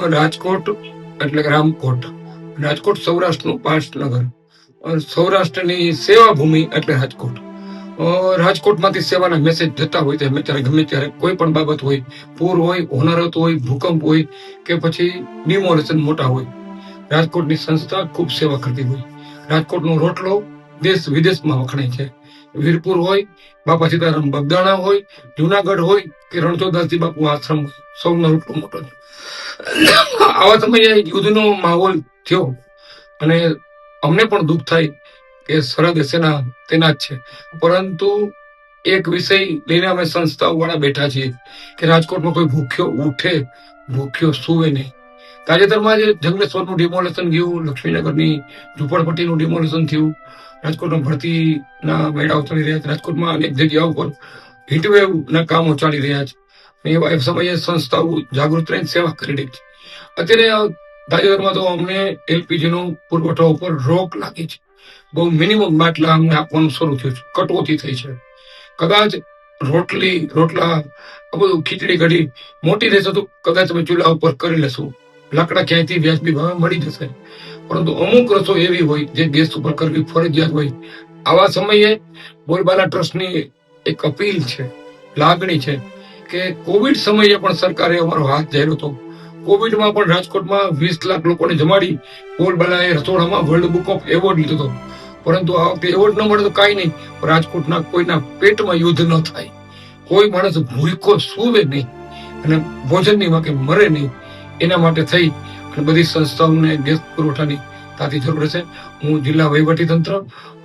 રાજકોટ એટલે કે રામકોટ. રાજકોટ સૌરાષ્ટ્રનું પાટનગર. સૌરાષ્ટ્રની સેવા ભૂમિ એટલે રાજકોટ. રાજકોટમાંથી સેવાના મેસેજ જતા હોય ત્યારે ગમે ત્યારે કોઈ પણ બાબત હોય, પૂર હોય, હોનારત હોય, ભૂકંપ હોય કે પછી ડિમોલેશન મોટા હોય, રાજકોટની સંસ્થા ખૂબ સેવા કરતી હોય. રાજકોટનો રોટલો દેશ વિદેશમાં વખણાય છે. વીરપુર હોય, બાપા સીતારામ બગદાણા હોય, જુનાગઢ હોય કે રણછોડદાસજી બાપુ આશ્રમ હોય, સૌનો રોટલો મોટો છે. આવા સમયે યુદ્ધનો માહોલ થયો અને અમને પણ દુઃખ થાય કે સરહદ સેના તેના જ છે, પરંતુ એક વિષય લઈને અમે સંસ્થાઓ વાળા બેઠા છીએ કે રાજકોટમાં કોઈ ભૂખ્યો ઉઠે, ભૂખ્યો સુવે નહીં. તાજેતરમાં જે જંગલેશ્વરનું ડિમોલેશન ગયું, લક્ષ્મીનગરની ઝુંપડપટ્ટીનું ડિમોલેશન થયું, રાજકોટમાં ભરતીના મેળાઓ ચાલી રહ્યા છે, રાજકોટમાં અનેક જગ્યાઓ પર હીટવેવના કામો ચાલી રહ્યા છે. એવા સમયે સંસ્થાઓ જાગૃત રહીને સેવા કરી રહી છે. અત્યારે તાજેતરમાં તો અમને એલપીજીનો પુરવઠો ઉપર રોક લાગી છે. બહુ મિનિમમ બાટલા અમને આપવાનું શરૂ થયું છે, કટોતી થઈ છે. કદાચ રોટલા બધું ખીચડી કઢી મોટી રહેશે તો કદાચ અમે ચૂલા ઉપર કરી લેશું, લાકડા ક્યાંયથી વ્યાજબી ભાવે મળી જશે, પરંતુ અમુક રસોઈ એવી હોય જે ગેસ ઉપર કરવી ફરજિયાત હોય. આવા સમયે બોલબાલા ટ્રસ્ટની એક અપીલ છે, લાગણી છે કે કોવિડ સમયે પણ સરકારે અમારો હાથ ધર્યો હતો. કોવિડમાં પણ રાજકોટમાં 20 લાખ લોકોને જમાડી બોલબાલાએ રસોડામાં વર્લ્ડ બુક ઓફ એવોર્ડ લીધો હતો. પરંતુ આ વખતે એવોર્ડ ન મળે તો કાંઈ નહીં, રાજકોટના કોઈના પેટમાં યુદ્ધ ન થાય, કોઈ માણસ ભૂખો સુવે નહીં અને ભોજનની વાંકે મરે નહીં. એના માટે થઈ અને બધી સંસ્થાઓને ગેસ પુરવઠાની તાતી જરૂર છે. હું જિલ્લા વહીવટી તંત્ર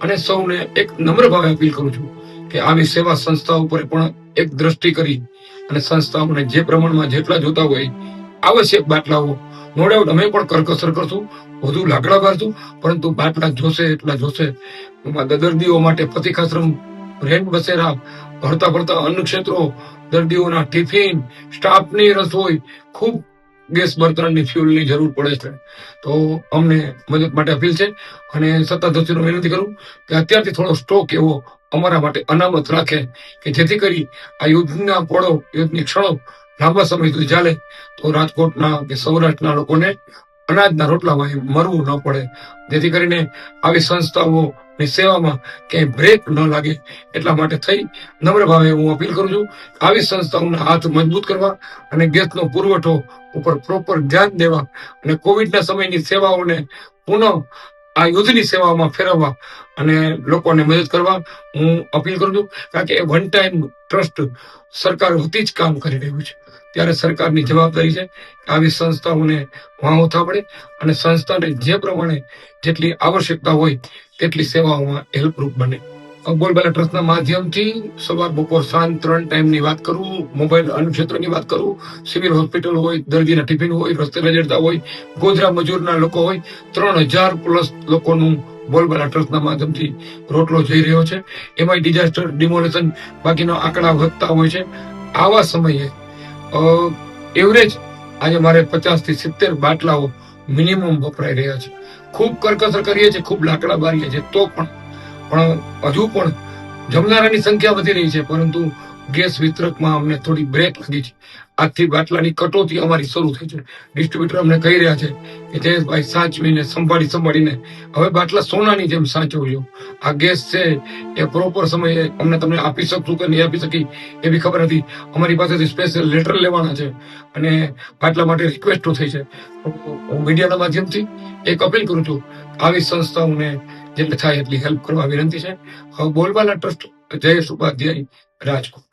અને સૌને એક નમ્ર ભાવે અપીલ કરું છું કે આવી સેવા સંસ્થાઓ ઉપર પણ એક દ્રષ્ટિ કરી અને સંસ્થાઓને જે પ્રમાણમાં જેટલા જોતા હોય આવશ્યક બાટલાઓ, નો ડાઉટ અમે પણ કરકસર કરશું, વધુ લાકડા બારશું, પરંતુ બાટલા જોશે એટલા જોશે. દર્દીઓ માટે પ્રતિકાશ્રમ, રેન બસેરા, ભરતા ભરતા અન્ન ક્ષેત્રો, દર્દીઓના ટિફિન, સ્ટાફની રસોઈ, ખૂબ ગેસ બર્તનની ફ્યુલની જરૂર પડે છે. તો અમને મદદ માટે અપીલ છે અને સત્તાધીશોને વિનંતી કરું કે અત્યારથી થોડો સ્ટોક એવો અમારા માટે અનામત રાખે કે જેથી કરી આ યુદ્ધના પળો, યુદ્ધની ક્ષણો લાંબા સમય સુધી ચાલે તો રાજકોટના કે સૌરાષ્ટ્રના લોકોને અનાજના રોટલામાં મરવું ન પડે. જેથી કરીને આવી સંસ્થાઓની સેવામાં ક્યાંય બ્રેક ન લાગે, એટલા માટે થઈ નમ્ર ભાવે હું અપીલ કરું છું. આવી સંસ્થાઓના હાથ મજબૂત કરવા અને ગેસનો પુરવઠો ઉપર પ્રોપર ધ્યાન દેવા અને કોવિડના સમયની સેવાઓને પુનઃ આ યુદ્ધની સેવામાં ફેરવવા અને લોકોને મદદ કરવા હું અપીલ કરું છું. કારણ કે વન ટાઈમ ટ્રસ્ટ સરકાર વતી જ કામ કરી રહ્યું છે, ત્યારે સરકારની જવાબદારી છે કે આવી સંસ્થાઓને વાહો થાપડે અને સંસ્થાને જે પ્રમાણે જેટલી આવશ્યકતા હોય તેટલી સેવાઓમાં હેલ્પરૂપ બને. બોલબાલા ટ્રસ્ટના માધ્યમથી સવાર, બપોર, સાંજ 3 ટાઈમની વાત કરું, મોબાઈલ અન્ન ક્ષેત્રની વાત કરું, સિવિલ હોસ્પિટલ હોય, દર્દીના ટિફિન હોય, રસ્તે રજડતા હોય, ગોધરા મજૂરના લોકો હોય, 3000+ લોકોનું બોલબાલા ટ્રસ્ટના માધ્યમથી રોટલો જઈ રહ્યો છે. એમાં ડિઝાસ્ટર, ડિમોલેશન બાકીના આંકડા વધતા હોય છે. આવા સમયે એવરેજ આજે મારે 50 થી 70 બાટલાઓ મિનિમમ વપરાઈ રહ્યા છે. ખૂબ કરકસર કરીએ છીએ, ખૂબ લાકડા બારીએ છીએ, તો પણ હજુ પણ જમનારાની સંખ્યા વધી રહી છે, પરંતુ ગેસ વિતરકમાં અમને થોડી બ્રેક લાગી છે. આજથી બાટલાની કટોતી અમારી શરૂ થઈ છે. ડિસ્ટ્રીબ્યુટર અમને કહી રહ્યા છે કે જયેશભાઈ સાચવીને સંભાળીને હવે બાટલા સોનાની જેમ સાચવજો. આ ગેસ છે એ પ્રોપર સમયે અમને તમને આપી શકશું કે નહીં આપી શકી એવી ખબર નથી. અમારી પાસેથી સ્પેશિયલ લેટર લેવાના છે અને બાટલા માટે રિક્વેસ્ટો થઈ છે. હું મીડિયાના માધ્યમથી એક અપીલ કરું છું, આવી સંસ્થાઓને જેટલી થાય એટલી હેલ્પ કરવા વિનંતી છે. બોલબાલા ટ્રસ્ટ, જયેશ ઉપાધ્યાય, રાજકોટ.